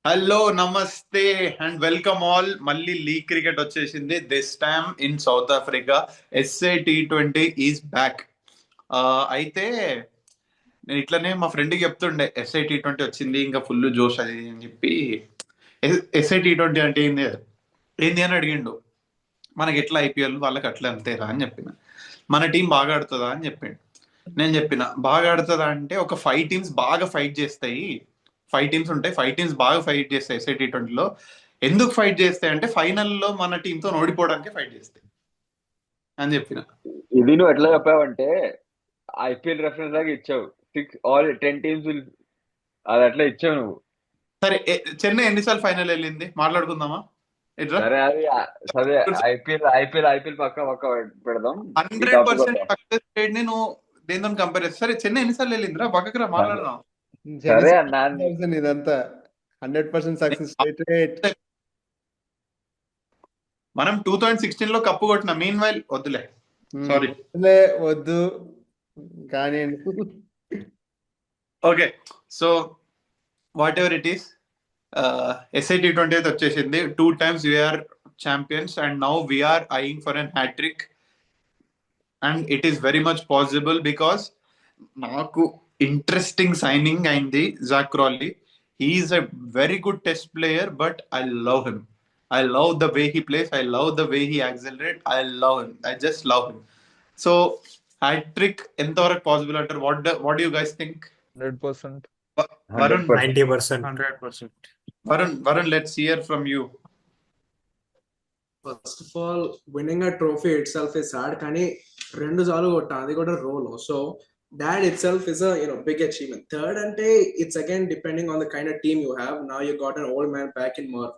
Hello నమస్తే and welcome all. మళ్ళీ league cricket వచ్చేసింది. This time in South Africa. SA T20 is back. అయితే నేను ఇట్లనే మా ఫ్రెండ్కి చెప్తుండే SA T20 వచ్చింది, ఇంకా ఫుల్ జోష్ అది అని చెప్పి. SA T20 అంటే ఏంది ఏంది అని అడిగిండు. మనకి ఎట్లా ఐపీఎల్ వాళ్ళకి అట్లా అంతేరా అని చెప్పిన. మన టీం బాగా ఆడుతుందా అని చెప్పిండు. నేను చెప్పిన బాగా ఆడుతుందా అంటే ఒక 5 టీమ్స్ బాగా ఫైట్ చేస్తాయి. 5 టీమ్స్ ఉంటాయి, 5 టీమ్స్ బాగా ఫైట్ చేస్తాయి SA T20లో. ఎందుకు ఫైట్ చేస్తాయి అంటే ఫైనల్లో మన టీంతో ఓడిపోవడానికి ఫైట్ చేస్తాయి అని చెప్పిన. ఇది నువ్వు ఎట్లా చెప్పావంటే ఐపీఎల్ రెఫరెన్స్ లాగా ఇచ్చావు. 10 టీమ్స్ అది అట్లా ఇచ్చావు నువ్వు. సరే, చెన్నై ఎన్నిసార్లు ఫైనల్ వెళ్ళింది మాట్లాడుకుందామా? ఎట్లా సరే అది సరే ఐపీఎల్ ఐపీఎల్ ఐపీఎల్ పక్క పెడదాం. ఈ 100% టాపిక్ సక్సెస్ రేట్ ని నువ్వు దేంతో కంపేర్ చేస్తా? సరే, చెన్నై ఎన్నిసార్లు వెళ్ళిందిరా? పక్కకు రా, సరే మాట్లాడదాం. సరే అన్నా. ఇదంతా 100% సక్సెస్ రేట్. మనం 2016 లో కప్పు కొట్టిన. మీన్ వైల్ వద్దులే, సారీ. వద్దు కానీ okay, so whatever it is, SA T20 అయితే వచ్చేసింది. 2 times we're champions and now we're eyeing for an hat-trick. And it is very much possible because నాకు ఇంట్రెస్టింగ్ సైనింగ్ అయింది Zak Crawley. He's a very good test player, but I love him. I love the way he plays. I love the way he accelerates. I love him. I just love him. So, hat trick ఎంతవరకు possible అంటారు? What do you guys think? 100%. Varun, 90%. 100%. Varun, let's hear from you. First of all, winning a trophy itself is hard. కానీ రెండు సార్లు కొట్టా, అది కూడా రోలో. So that itself is a big achievement. Third ante, it's again depending on the kind of team you have. Now you got an old man back in Merv.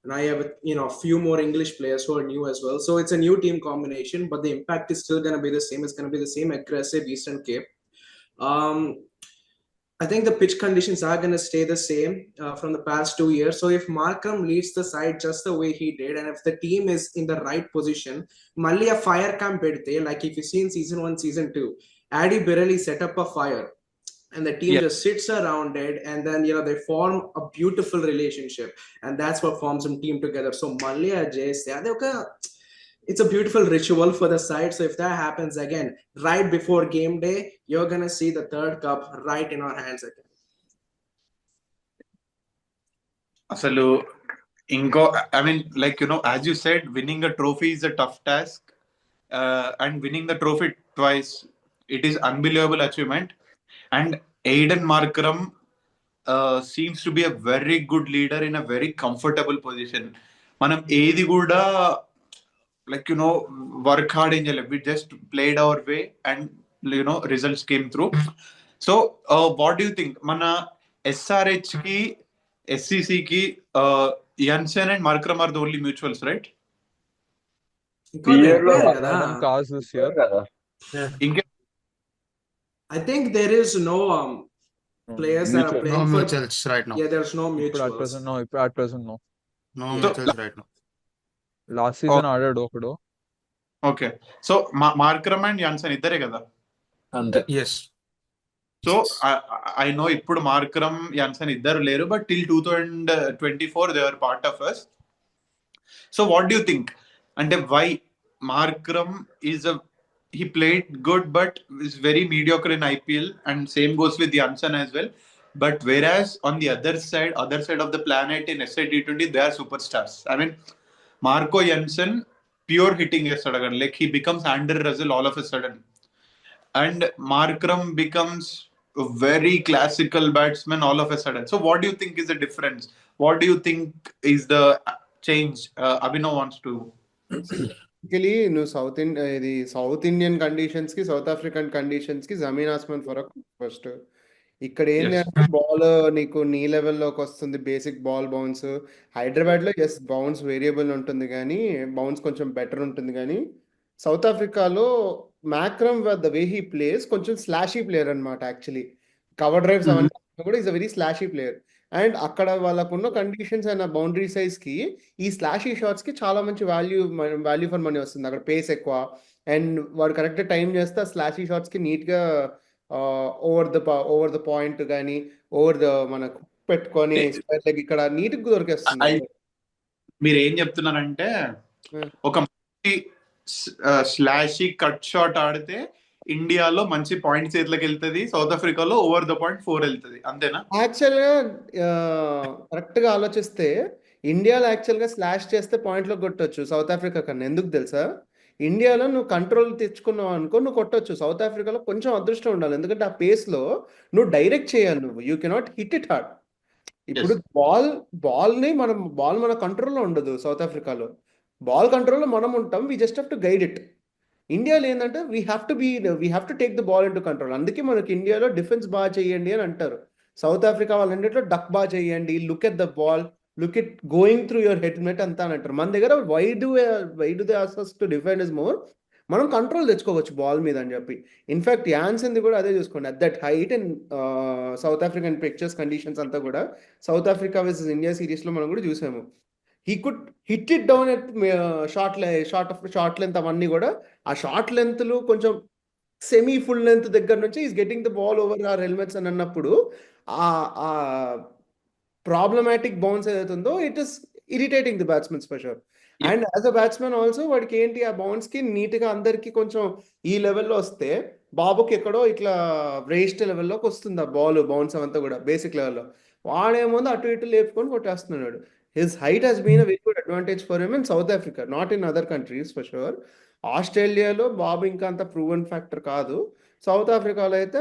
Now you have a few more English players who are new as well. So it's a new team combination, but the impact is still going to be the same. It's going to be the same aggressive Eastern Cape. I think the pitch conditions are going to stay the same from the past 2 years. So if Markram leads the side just the way he did, and if the team is in the right position, Malli a fire camp bedte, like if you see in season 1, season 2, Addy Birelli set up a fire and the team just sits around it, and then they form a beautiful relationship, and that's what forms a team together. So Malli Ajay, it's a beautiful ritual for the side. So if that happens again right before game day, you're gonna see the third cup right in our hands again. Asalu inko, I mean, like as you said, winning a trophy is a tough task, and winning the trophy twice, it is unbelievable achievement. And Aiden Markram seems to be a very good leader in a very comfortable position. Manam edi kuda work hard in we just played our way, and results came through. So what do you think? Mana SRH ki, SCC ki, Jansen and Markram are the only mutuals, right? Cars this year. I think there is no players that are playing No for mutuals right now. Yeah, there's no At mutuals. present, no. At present, no. No mutuals right now. Last season ఆడాడు ఒకడు. Okay, so Markram and Jansen ఇద్దరే కదా? Yes. So I know ఇప్పుడు Markram Jansen ఇద్దరు లేరు, but till 2024 they are part of us. So what do you think? అంటే why Markram is he played good but is very mediocre in IPL, and same goes with Jansen as well. But whereas on the other side of the planet in SA T20, they are superstars. I mean, Marco Jansen pure hitting yesterday, like he becomes Andrew Russell all of a sudden, and Markram becomes a very classical batsman all of a sudden. So what do you think is the difference? What do you think is the change? Abhinav wants to. నువ్వు south Indian conditions కి south African conditions కి జమీన్ ఆస్మాన్ ఫరక్. First ఇక్కడ ఏంటి అంటే ball నీకు నీ లెవెల్లోకి వస్తుంది, బేసిక్ బాల్ బౌన్స్. హైదరాబాద్ లో బౌన్స్ వేరియబుల్ ఉంటుంది కానీ బౌన్స్ కొంచెం బెటర్ ఉంటుంది. కానీ సౌత్ ఆఫ్రికాలో Markram the way he plays కొంచెం స్లాషీ ప్లేయర్ అనమాట. యాక్చువల్లీ కవర్ డ్రైవ్స్ అవన్నీ కూడా is a very slashy player. And అక్కడ వాళ్ళకున్న కండిషన్స్ అండ్ బౌండరీ సైజ్ కి ఈ స్లాషీ షాట్స్ కి చాలా మంచి వాల్యూ ఫర్ మనీ వస్తుంది. అక్కడ పేస్ ఎక్కువ, అండ్ వాడు కరెక్ట్ టైం చేస్తే ఆ స్లాషీ షాట్స్ కి నీట్ గా ఓవర్ ద పాయింట్ కానీ ఓవర్ ద మన పెట్టుకొని స్క్వేర్ లెగ్ ఇక్కడ నీట్ గా దొరికేస్తుంది. మీరు ఏం చెప్తున్నారంటే Hmm. ఒక మంచి స్లాషీ కట్ షాట్ ఆడితే ఇండియాలో మంచి పాయింట్ చేతిలోకి వెళ్తుంది, సౌత్ ఆఫ్రికాలో ఓవర్ ద పాయింట్ 4 వెళ్తుంది, అంతేనా? యాక్చువల్గా కరెక్ట్ గా ఆలోచిస్తే ఇండియాలో యాక్చువల్గా స్లాష్ చేస్తే పాయింట్లో కొట్టొచ్చు సౌత్ ఆఫ్రికా కన్నా. ఎందుకు తెలుసా? ఇండియాలో నువ్వు కంట్రోల్ తెచ్చుకున్నావు అనుకో నువ్వు కొట్టొచ్చు. సౌత్ ఆఫ్రికాలో కొంచెం అదృష్టం ఉండాలి, ఎందుకంటే ఆ పేస్లో నువ్వు డైరెక్ట్ చేయాలి, నువ్వు you cannot hit it hard. ఇప్పుడు బాల్ మన కంట్రోల్లో ఉండదు. సౌత్ ఆఫ్రికాలో బాల్ కంట్రోల్లో మనం ఉంటాం, we just have to guide it. ఇండియాలో ఏంటంటే we have to take the ball in to control. అందుకే మనకి ఇండియాలో డిఫెన్స్ బాగా చేయండి అని అంటారు. సౌత్ ఆఫ్రికా వాళ్ళంటిలో డక్ బాగా చేయండి, look at the ball, look it going through your helmet అంతా అని అంటారు. మన దగ్గర why do they ask us to defend is more, మనం కంట్రోల్ తెచ్చుకోవచ్చు బాల్ మీద అని చెప్పి. ఇన్ఫాక్ట్ యాన్సన్ది కూడా అదే చూసుకోండి, at that height and South African pictures conditions అంతా కూడా సౌత్ ఆఫ్రికా వర్సెస్ ఇండియా సిరీస్లో మనం కూడా చూసాము. He could hit it down at short length అవన్నీ కూడా. ఆ షార్ట్ లెంత్లు కొంచెం సెమీ ఫుల్ లెంత్ దగ్గర నుంచి is getting the ball over our helmets అని అన్నప్పుడు ఆ ప్రాబ్లమాటిక్ బౌన్స్ ఏదైతే ఉందో it is irritating the batsmen for sure. And as a batsman also వాడికి ఏంటి ఆ బౌన్స్కి నీట్గా అందరికి కొంచెం ఈ లెవెల్లో వస్తే బాబుకి ఎక్కడో ఇట్లా వేస్ట్ లెవెల్లోకి వస్తుంది ఆ బాల్ బౌన్స్ అవంతా కూడా బేసిక్ లెవెల్లో. వాడేమో అటు ఇటు లేపుకొని కొట్టేస్తున్నాడు. His height has been a very good advantage for him in South Africa, not in other countries for sure. ఆస్ట్రేలియాలో బాబు ఇంకా అంత ప్రూవెన్ ఫ్యాక్టర్ కాదు. సౌత్ ఆఫ్రికాలో అయితే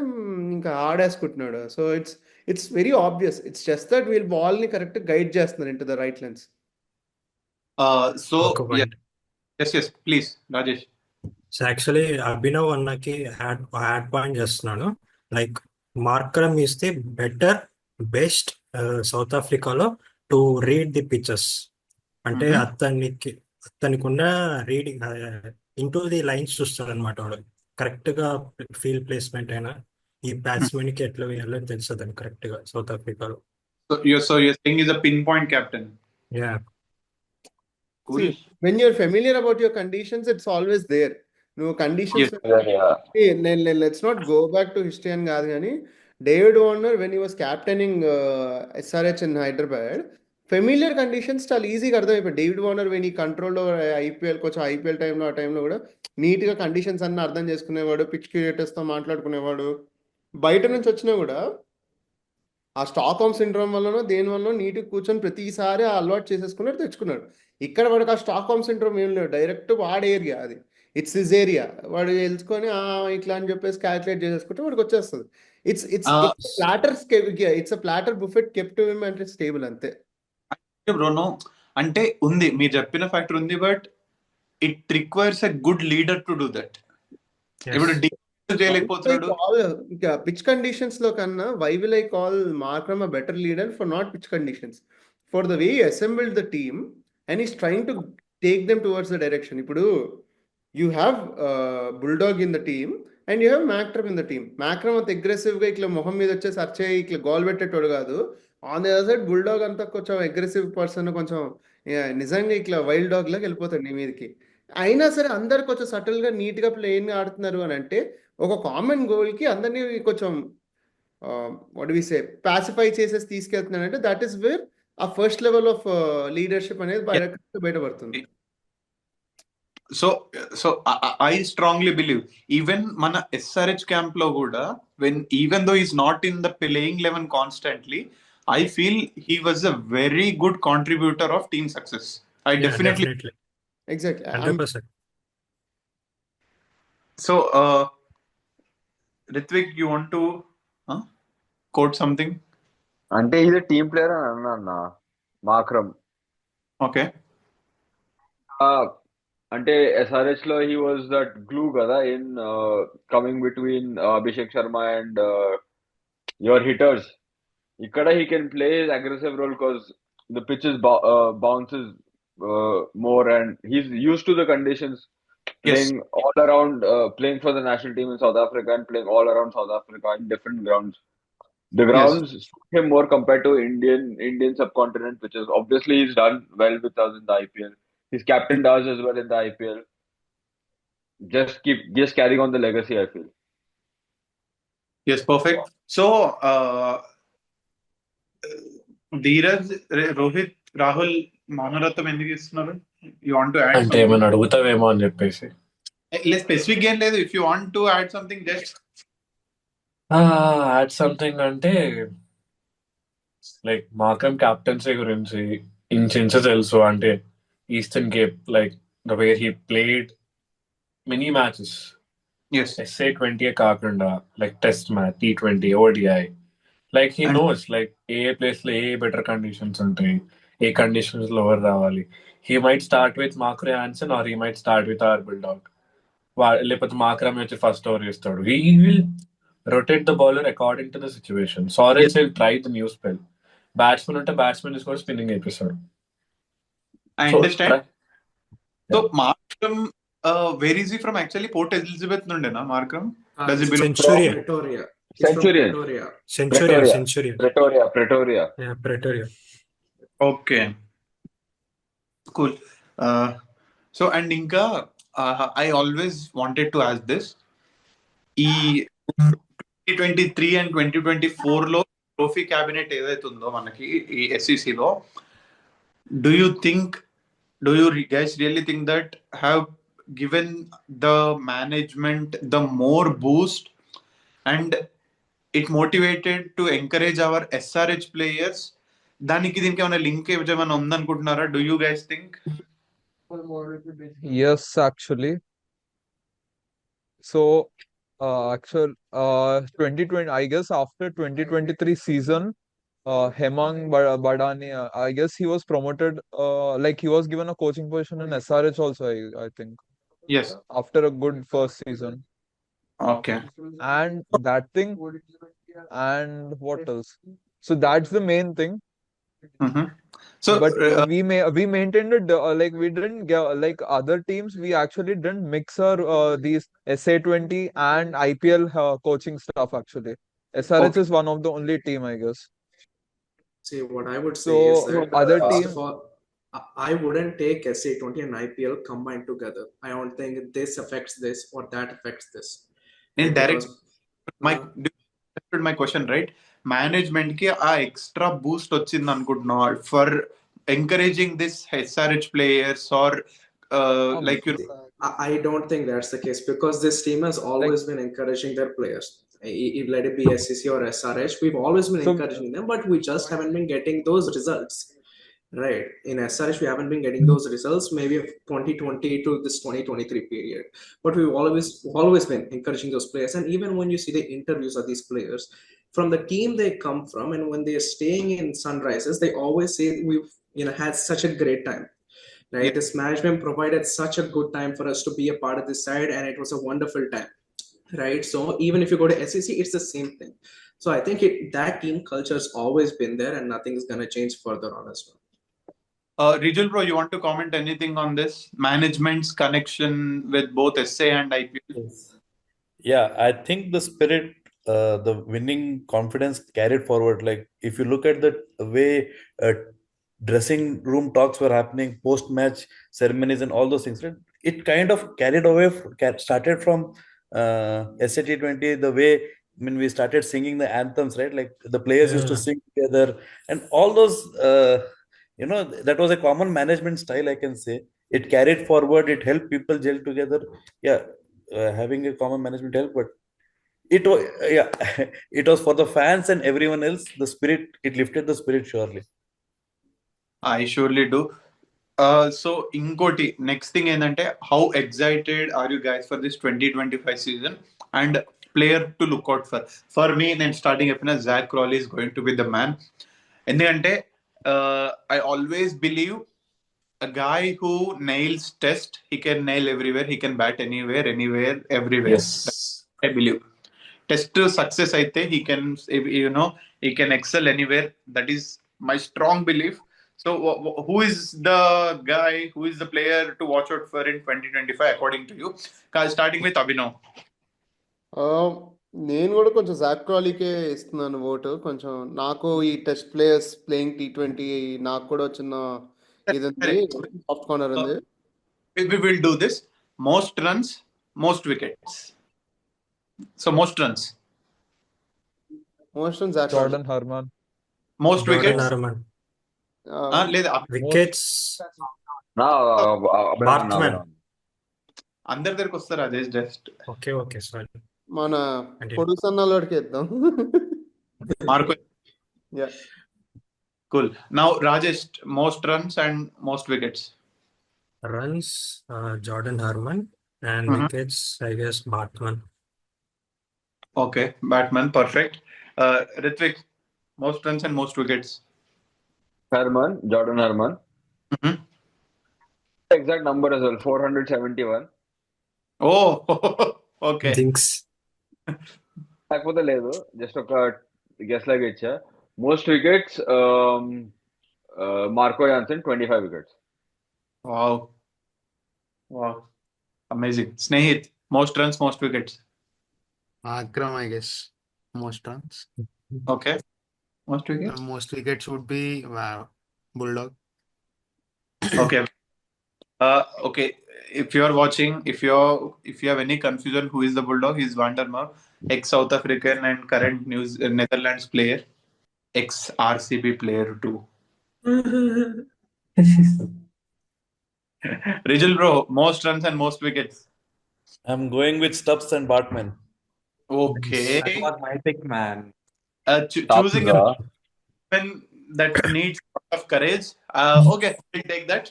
ఇంకా ఆడేసుకుంటున్నాడు. So it's very obvious. It's just that వీళ్ళు బాల్ని కరెక్ట్ గైడ్ చేస్తున్నారు into the right lengths. So ఒక point. Yes please Rajesh. So actually Abhinav అన్నకి హ్యాడ్ పాయింట్ చేస్తున్నాను. లైక్ మార్కరం ఇస్తే బెటర్ బెస్ట్ సౌత్ ఆఫ్రికాలో టు రీడ్ ది పిక్చర్స్. అంటే అతనికి ఉన్న రీడింగ్ ఇంటూ ది లైన్స్ చూస్తాడు అనమాట. వాడు కరెక్ట్ గా ఫీల్డ్ ప్లేస్మెంట్ అయినా ఈ బ్యాట్స్మెన్ కి ఎట్లా వేయాలో తెలుసు అతను కరెక్ట్ గా సౌత్ ఆఫ్రికాలో. So you're saying he's a pinpoint captain. Yeah Cool. See, when you're familiar about your conditions, it's always there. నువ్వు conditions let's not go back to history అని కాదు, కానీ David Warner when he was captaining SRH in Hyderabad, familiar conditions చాలా ఈజీగా అర్థమైపోయి. David Warner when ఈ కంట్రోల్లో IPL కొంచెం ఐపీఎల్ టైంలో ఆ టైంలో కూడా నీట్గా కండిషన్స్ అన్ని అర్థం చేసుకునేవాడు, పిచ్ క్రియేటర్స్తో మాట్లాడుకునేవాడు. బయట నుంచి వచ్చినా కూడా ఆ స్టాక్హోమ్ సిండ్రోమ్ వల్లనో దేని వల్ల నీట్గా కూర్చొని ప్రతిసారి ఆ అలవాటు చేసేసుకున్నాడు, తెచ్చుకున్నాడు. ఇక్కడ వాడికి ఆ స్టాక్హోమ్ సిండ్రోమ్ ఏం లేదు, డైరెక్ట్ వాడే ఏరియా అది, ఇట్స్ హిజ్ ఏరియా. వాడు తెలుసుకొని ఇట్లా అని చెప్పేసి క్యాల్కులేట్ చేసేసుకుంటే వాడికి వచ్చేస్తుంది. It's platter buffet kept him అంటే స్టేబుల్ అంతే. బ్రోనో అంటే ఉంది, మీరు చెప్పిన ఫ్యాక్టర్ ఉంది, but it requires a good leader to do that. ఇప్పుడు చేయలేకపోతున్నాడు. పిచ్ కండిషన్స్ లో కన్నా why will I call Markram a better leader for not pitch conditions, for the way assembled the team and is trying to take them towards the direction. ఇప్పుడు you have bulldog in the team and you have macramé in the team. Macramé అంత అగ్రెసివ్గా ఇట్లా మొహం మీద వచ్చేసి అర్చే ఇట్లా goal పెట్టేటోడు కాదు. On the other side bulldog అంతా కొంచెం అగ్రెసివ్ పర్సన్, కొంచెం నిజంగా ఇట్లా వైల్డ్ డాగ్ లాగా వెళ్ళిపోతాడు నీ మీదకి. అయినా సరే అందరు కొంచెం సటిల్గా నీట్గా ప్లేన్గా ఆడుతున్నారు అని అంటే ఒక కామన్ గోల్కి అందరినీ కొంచెం వాట్ వి సే పాసిఫై చేసేసి తీసుకెళ్తున్నాడు అంటే దట్ ఈస్ వేర్ ఆ ఫస్ట్ లెవెల్ ఆఫ్ లీడర్షిప్ అనేది బయటపడుతుంది. So I strongly believe even మన ఎస్ఆర్హెచ్ క్యాంప్ లో కూడా even though is not in the playing eleven constantly, I feel he was a very good contributor of team success. I definitely exactly 100%. So Ritvik, you want to quote something? అంటే ఇది team player అని అన్నా Markram. Okay. అంటే SRH లో he was that glue కదా in coming between Abhishek Sharma and your hitters. ఇక్కడ he can play his aggressive role because the pitches bounces more and he's used to the conditions, playing all around, playing for the national team in South Africa and playing all around South Africa in different grounds. The grounds suit him more compared to Indian subcontinent, which is obviously he's done well with us in the IPL. His captain does as well in the IPL. Just carrying on the legacy, I feel. Yes, perfect. So Dheeraj, Rohit, Rahul Manaratnam ఎందుకు ఇస్తున్నారు? You want to add అంటే ఏమైనా అడుగుతావేమో అని చెప్పేసి. Specific ఏం లేదు. If you want to add something just add something అంటే like Markram captaincy గురించి ఇంచెన్స్ తెలుసు. అంటే Eastern Cape like the way he played many matches yes. SA20 కాకుండా like test match, T20, ODI. Like he knows like a place లో a better conditions ఉంటాయి, ఏ conditions లో ఎవరు రావాలి. He might start with Marco Jansen or he might start with our buildout. లేకపోతే Markram వచ్చి first over ఇస్తాడు. He will rotate the bowler according to the situation. Sarels will try the new spell. Batsmen ఉంటే batsmen తీసుకొని spinning అయిపిస్తాడు. I understand. So Markram where is he from? Actually Port Elizabeth నుండేనా మార్క్రమ్? Does he belong Centurion. Pretoria. He's from Centurion. Pretoria. Centurion. Pretoria. Yeah, Pretoria. Okay, cool. So and ఇంకా I always wanted to ask this. ఈ 2023 and 2024 లో trophy cabinet ఏదైతే ఉందో మనకి ఈ SEC లో, do you guys really think that have given the management the more boost and it motivated to encourage our SRH players? దానికి దీనికి ఏమైనా లింక్ ఏమైనా ఉందనుకుంటున్నారా? Do you guys think? Yes, actually. So, 2020, I guess after 2023 season, Hemang Badani, I guess he was promoted, like he was given a coaching position in SRH also, I think, yes. after a good first season. Okay. And that thing, and what else? So that's the main thing. So But we maintained it, like we didn't get, like other teams, we actually didn't mix our these SA20 and IPL coaching stuff actually. SRH is one of the only team, I guess. See, what I would say is that other first team, of all, I wouldn't take SA20 and IPL combined together. I don't think this affects this or that affects this. in Right? direct Because, my question, right? Management కి ఆ extra Boost వచ్చింది అనుకుంటున్నావా for encouraging this SRH players or like you know? I don't think that's the case because this team has always been encouraging their players. Let it be SEC or SRH, we've always been encouraging them, but we just haven't been getting those results. Right. In SRH, we haven't been getting those results, maybe 2020 to this 2023 period. But we've always been encouraging those players. And even when you see the interviews of these players, from the team they come from, and when they're staying in Sunrisers, they always say we've had such a great time. Right. Yeah. This management provided such a good time for us to be a part of this side, and it was a wonderful time. Right. So even if you go to SEC, it's the same thing. So I think that team culture has always been there, and nothing's gonna change further on as well. Rijul bro, you want to comment anything on this management's connection with both SA and IPL? Yes. Yeah, I think the spirit, the winning confidence carried forward. Like if you look at the way dressing room talks were happening, post-match ceremonies and all those things, right? It kind of carried away, started from SA20, the way when we started singing the anthems, right? Like the players used to sing together and all those, that was a common management style, I can say. It carried forward, it helped people gel together. Yeah, having a common management help, but it was, yeah, it was for the fans and everyone else. The spirit, it lifted the spirit surely. I surely do. So inkoti next thing ఏంటంటే how excited are you guys for this 2025 season and player to look out for me నేను starting చెప్పిన Zach Crawley is going to be the man. ఎందుకంటే I always believe a guy who nails test, he can nail everywhere, he can bat anywhere, everywhere. Yes. I believe test success aithe he can, he can excel anywhere. That is my strong belief. So who is the guy, who is the player to watch out for in 2025 according to you? Starting with Abhinav. నేను కూడా కొంచెం Jack క్రాలీకే ఇస్తున్నాను vote. కొంచెం నాకు ఈ test players playing T20 నాకు కూడా చిన్న ఇది ఉంది, సాఫ్ట్ కార్నర్ ఉంది. We will do this. Most runs, most wickets. So most runs. Most runs, Zach Crawley. Jordan Herman. Most Jordan wickets Harman. లేదా Wickets, Batsman. అందరి దగ్గరికి వస్తారు అదే జస్ట్ Okay, sorry. మన Continue. పొడుగు సన్నాలోడికి ఇద్దాం. Marco. Yeah cool. Now Rajesh, most runs and most wickets. Runs, Jordan Harman, and wickets, I guess, Batsman. Okay, batsman, perfect. Ritvik, most runs and most wickets. Jordan Herman. Exact number as well, 471. Oh okay. Jinx. కాకపోతే లేదు, జస్ట్ ఒక guess లాగా ఇచ్చా. Most wickets Marco Jansen 25 wickets. Wow wow, amazing. Snehith, most runs most wickets. Akram, I guess. Most runs. Okay, most wickets. Most wickets would be Bulldog. Okay. Okay. If you are watching, if you have any confusion, who is the Bulldog? He's Vandermeer, ex-South African and current Netherlands player, ex-RCB player too. Rijal bro, most runs and most wickets. I'm going with Stubbs and Bartman. Okay. That was my pick, man. Choosing a weapon that needs a lot of courage. Okay, we'll take that.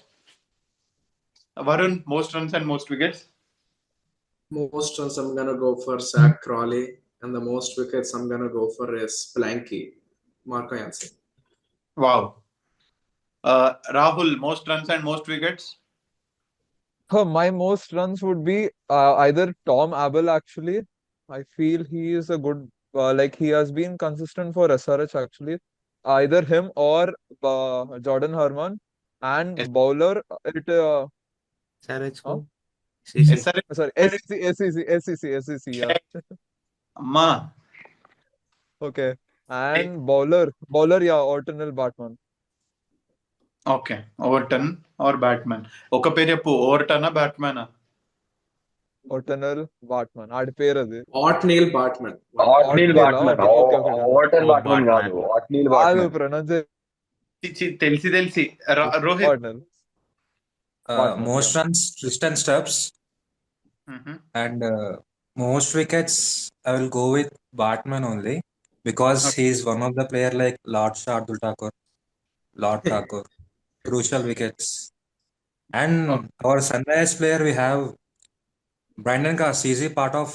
Varun, most runs and most wickets. Most runs I'm gonna go for Zach Crawley, and the most wickets I'm gonna go for is Blanky, Marco Jansen. Wow. Rahul, most runs and most wickets. My most runs would be either Tom Abel, actually. I feel he is a good, like he has been consistent for SRH actually. Either him or Jordan Herman. And Yes. bowler, SRH. SRH. sorry, SEC, yeah. Amma. Okay. And bowler, yeah, Ortonel Batman. Okay, Overton or Batman. ఒక పేరు చెప్పు, ఓవర్టనా బ్యాట్మనా? Ortonel Batman. ఆడి పేరు అది. Otneil Bartman. Otneil Bartman. Okay. Orton Bartman Bartman. కాదు, Otneil కాదు Bartman. Pronunciation. తెలిసి Rohit. Ortonel. Bartman, Most runs, Tristan Stubbs. And most wickets, I will go with Bartman only because he is one of the player like Lord Shardul Thakur, crucial wickets. And our Sunrise player we have Brandon Cass. Is he part of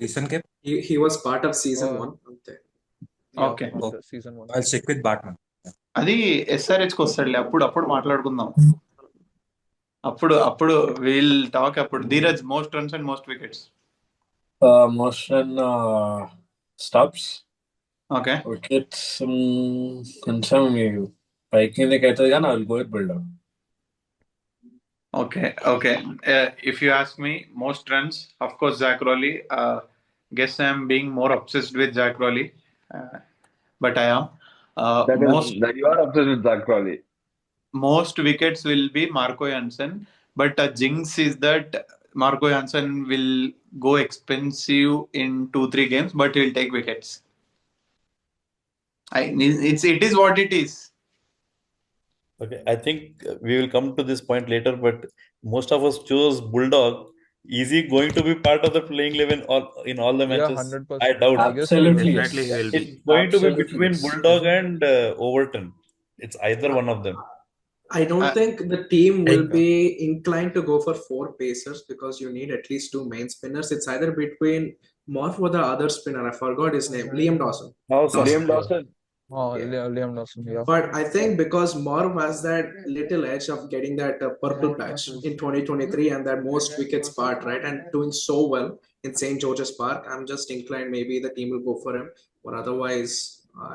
Eastern Cape? He was part of season 1. Okay. Okay, Season 1. I'll stick with Bartman. అది SRH కి వస్తాడులే, అప్పుడు మాట్లాడుకుందాం. అప్పుడు will talk. అప్పుడు Dheeraj, most runs and most wickets. Most run Stubbs. Okay, Wickets కొంచెం పైకి కిందకి అవుతుంది కానీ I will go with Bulldog. Okay. If you ask me, most runs, of course, Zach Crawley. Guess I'm being more obsessed with Zach Crawley, but I am. That you are obsessed with Zach Crawley. Most wickets will be Marco Jansen, but a jinx is that Marco Jansen will go expensive in 2-3 games, but he'll take wickets. It is what it is. Okay, I think we will come to this point later, but most of us chose Bulldog. Is he going to be part of the playing 11 in all the matches? 100%. I doubt. I guess so. Absolutely. Definitely he will be. It's going to be Absolutely, between yes. Bulldog and Overton. It's either one of them. I don't think the team will I- be inclined to go for 4 pacers because you need at least 2 main spinners. It's either between Morph or the other spinner. I forgot his name. Liam Dawson. Liam Dawson. Liam Dawson, yeah. But I think because Morph has that little edge of getting that purple patch in 2023 and that most wickets part, right? And doing so well in St. George's Park, I'm just inclined maybe the team will go for him. But otherwise,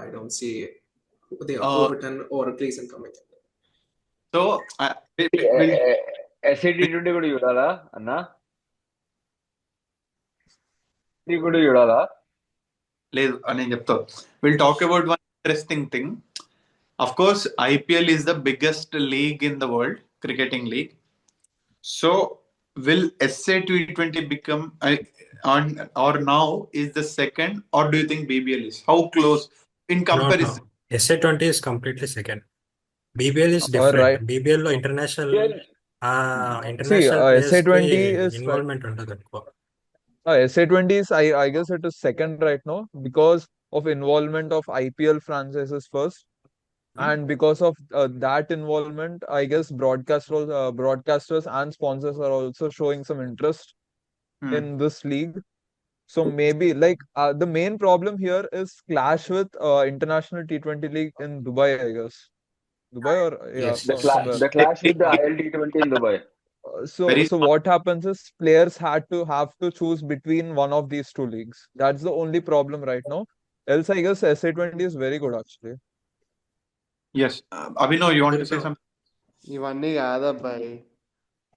I don't see the Overton or Gleason coming in. So, SA20 కూడా చూడాలా అన్నా? కూడా చూడాలా? లేదు అని నేను చెప్తా. Will talk about one interesting thing. Of course, IPL is the biggest league in the world, cricketing league. So, will SA20 become or now is the second, or do you think BBL is? How close in comparison? SA20 is completely second. BBL is different. Right. BBL లో international See, international players కి SA20 is involvement ఉండదు ఎక్కువ. SA20 is I guess it is second right now because of involvement of IPL franchises first, and because of that involvement, I guess broadcasters and sponsors are also showing some interest in this league. So maybe like the main problem here is clash with international T20 league in Dubai, I guess. Dubai or Yes. somewhere. The clash with the ILT20 in Dubai. So Very what happens is players have to choose between one of these two leagues. That's the only problem right now. Else, I guess SA20 is very good actually. Yes. Abhinav, you want to say something? ఇవన్నీ కాదబ్బాయి,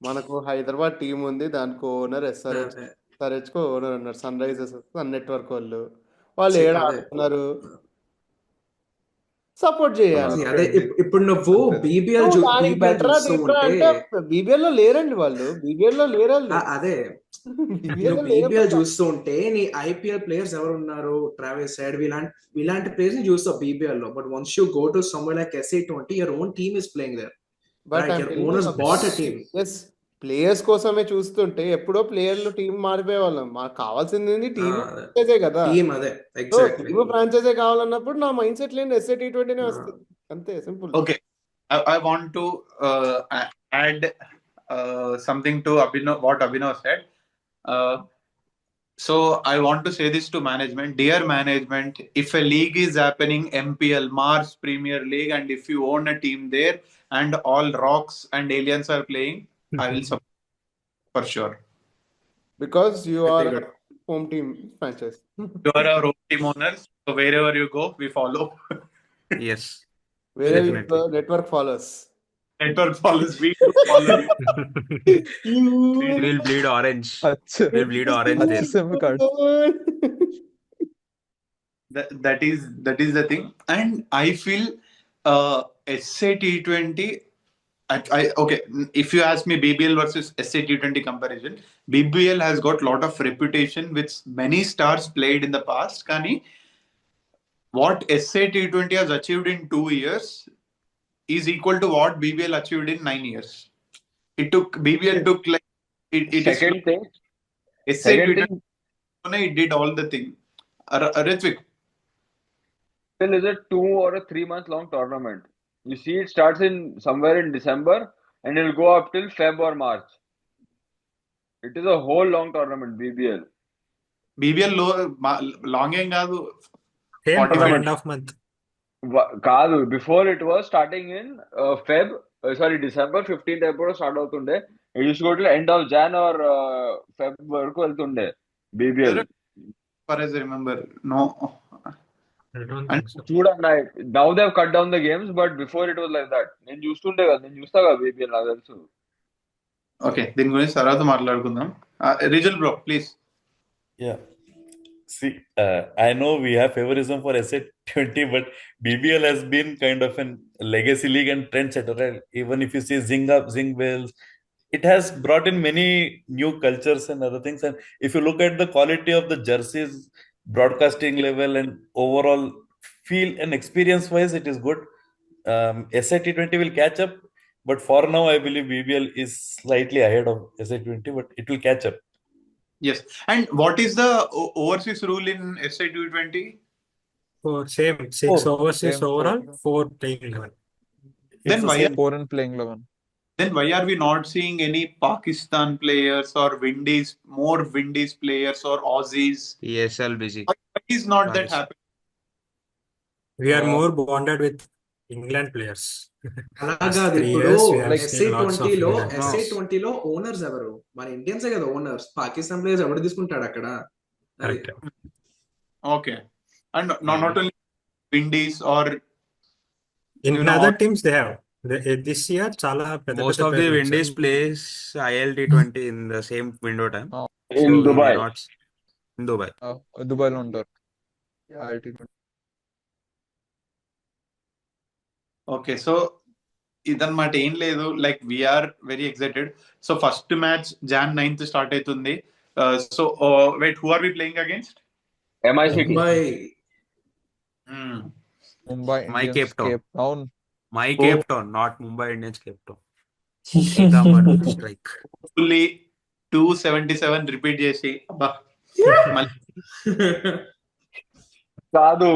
మనకు Hyderabad team ఉంది, దానికి owner SRH కు owner ఉన్నారు, sun Risers sun network వాళ్ళు ఏడ ఆడుతున్నారు, support చేయాలి. అదే ఇప్పుడు నువ్వు BBL దానికి బెటరా డిఫరా అంటే BBL లో లేరండి వాళ్ళు, BBL లో లేరండి. అదే BBL చూస్తూ ఉంటే నీ IPL ప్లేయర్స్ ఎవరు ఉన్నారు, ట్రావిస్ హెడ్, ఇలాంటి ప్లేయర్స్ ని చూస్తావు BBL లో. But once you go to somewhere like SA20, your own team is playing there. But your owners bought a team. Yes, players కోసమే చూస్తుంటే ఎప్పుడో ప్లేయర్లు టీం మారిపోయే వాళ్ళం. మాకు కావాల్సింది టీమ్ ఫ్రాంచైజే కదా. టీమ్ అదే ఎగ్జాక్ట్లీ టీమ్ ఫ్రాంచైజే కావాలన్నప్పుడు నా మైండ్ సెట్ లేని SA20 వస్తుంది, అంతే simple. Okay. I want to add something to what Abhinav said. So I want to say this to management. Dear management, if a league is happening, MPL, Mars Premier League, and if you own a team there and all rocks and aliens are playing, I will support for sure. Because you are a home team franchise. You are our home team owners, so wherever you go, we follow. Yes. Wherever the network follows. Network follows, we do follow you. We'll bleed orange. We'll bleed orange there. SIM card. That is the thing, and I feel SA20. Okay, if you ask me BBL versus SA20 comparison, BBL has got a lot of reputation with many stars played in the past. Kani, what SA20 has achieved in 2 years is equal to what BBL achieved in 9 years. BBL took like Second thing, SA20 it did all the thing. Ritvik, still is a 2 or a 3 month long tournament. You see, it starts in somewhere in December and it'll go up till Feb or March. It is a whole long tournament, BBL. BBL long ఏం కాదు, 1.5 month. కాదు, before it was starting in December 15th ఎప్పుడో start అవుతుండే. It used to go till end of Jan or Feb వరకు వెళ్తుండే BBL. As far as I remember, no. I don't think so. చూడన్నా, now they have cut down the games, but before it was like that. నేను చూస్తా కదా BBL, నాకు తెలుసు. Okay, దీని గురించి తర్వాత మాట్లాడుకుందాం. రిజల్ bro, please. Yeah. See, I know we have favorism for SA20, but BBL has been kind of a legacy league and trendsetter. Right? Even if you see Zing Up, Zing Wales, it has brought in many new cultures and other things. And if you look at the quality of the jerseys, broadcasting level, and overall feel and experience wise, it is good. SA20 will catch up, but for now, I believe BBL is slightly ahead of SA20, but it will catch up. Yes. And what is the overseas rule in SA20? For same 6 overseas Same overall, 4 4. playing 11. Then It's the why same. 4 in playing 11. Then why are we not seeing any Pakistan players or more Windies players or Aussies? ESL busy. Why is not that Nice. happening? We are more bonded with England players. అలా Last కాదు, 3 ఇప్పుడు years we have seen lots of SA20 లో England players. SA20 లో owners ఎవరు? మన ఇండియన్సే కదా owners. Pakistan players ఎవరు తీసుకుంటాడు అక్కడ? అది Correct. Okay. And not only Windies or In you know, other teams they have. This year చాలా పెద్ద Most పెద్ద of the players Windies వచ్చారు. plays ILT20 in the same window time. Oh, In So we Dubai. may not in Dubai. Dubai లో ఉంటారు. IT20. okay, so ఇదన్నమాట, ఏం లేదు, like we're very excited. So first match Jan 9th start అవుతుంది. So wait, who are we playing against? MICT. Mumbai. Mumbai My Indians, Cape Town. Cape Town. My Oh. Cape Town, not Mumbai Indians Cape Town. Ekdam strike. Fully 277 repeat చేసి అబ్బా మళ్ళీ కాదు,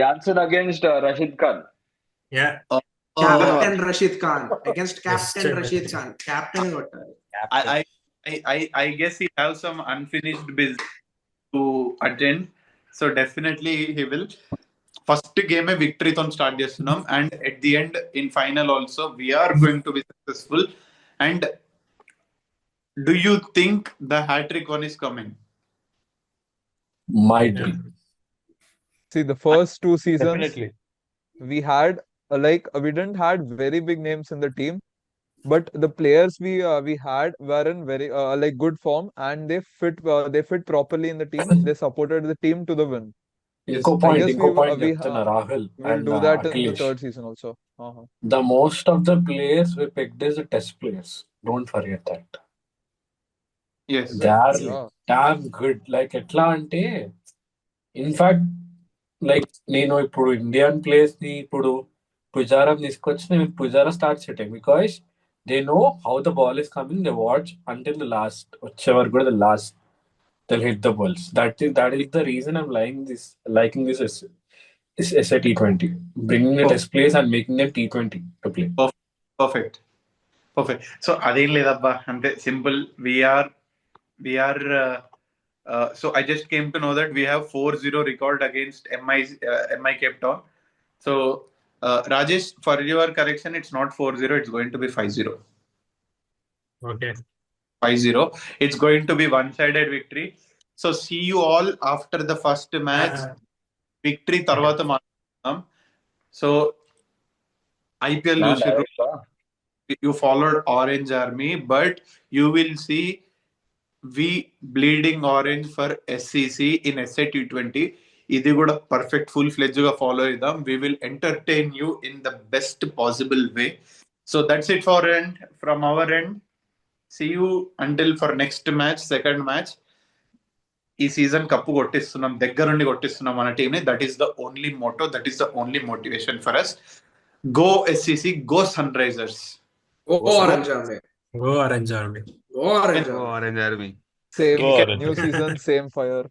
Jansen against Rashid Khan. Yeah. Captain Rashid Khan against Captain Best Rashid match. Khan. Captain కొట్టాలి. I guess he have some unfinished business to attend, so definitely he will. First game victory తో start చేస్తున్నాం, and at the end in final also we are going to be successful. And do you think the hat-trick one is coming? Might be. See, the first 2 seasons Definitely. we had we didn't had very big names in the team, but the players we had were in very good form, and they fit properly in the team. They supported the team to the win. ఇంకో I point guess ఇంకో we point we చెప్తున్నా Rahul will and do that in the Akhilesh. 3rd season also. The most of the players we picked is the test players. Don't forget that. Yes. They are Yeah. damn good. Like ఎట్లా అంటే in fact like నేను ఇప్పుడు Indian players ని ఇప్పుడు పుజారా తీసుకొచ్చి నేను Pujara start చేయటం because they know how the ball is coming. They watch until the last వచ్చే వరకు కూడా the last they hit the balls. That is the reason I'm liking this SA T20, bringing the test players and making them T20 to play. Perfect. So అదేం లేదబ్బా, అంటే simple. We're so I just came to know that we have 4-0 record against MI Cape Town. So Rajesh, for your correction, it's not 4-0, it's going to be 5-0. Okay. 5-0. It's going to be one-sided victory. So see you all after the first match. Victory తర్వాత మాట్లాడదాం. So IPL you followed Orange Army, but you will see we bleeding orange for SCC in SA20. ఇది కూడా perfect full fledged గా follow అయిదాం. We will entertain you in the best possible way. So that's it from our end. See you until for next match, second match. ఈ season cup కొట్టిస్తున్నాం, దగ్గరుండి కొట్టిస్తున్నాం మన team ని. That is the only motto, that is the only motivation for us. Go SCC, go Sunrisers. Go Orange Army. Go Orange Army. Go Orange Go Army. Orange Army. Same Go Orange. new season, same fire.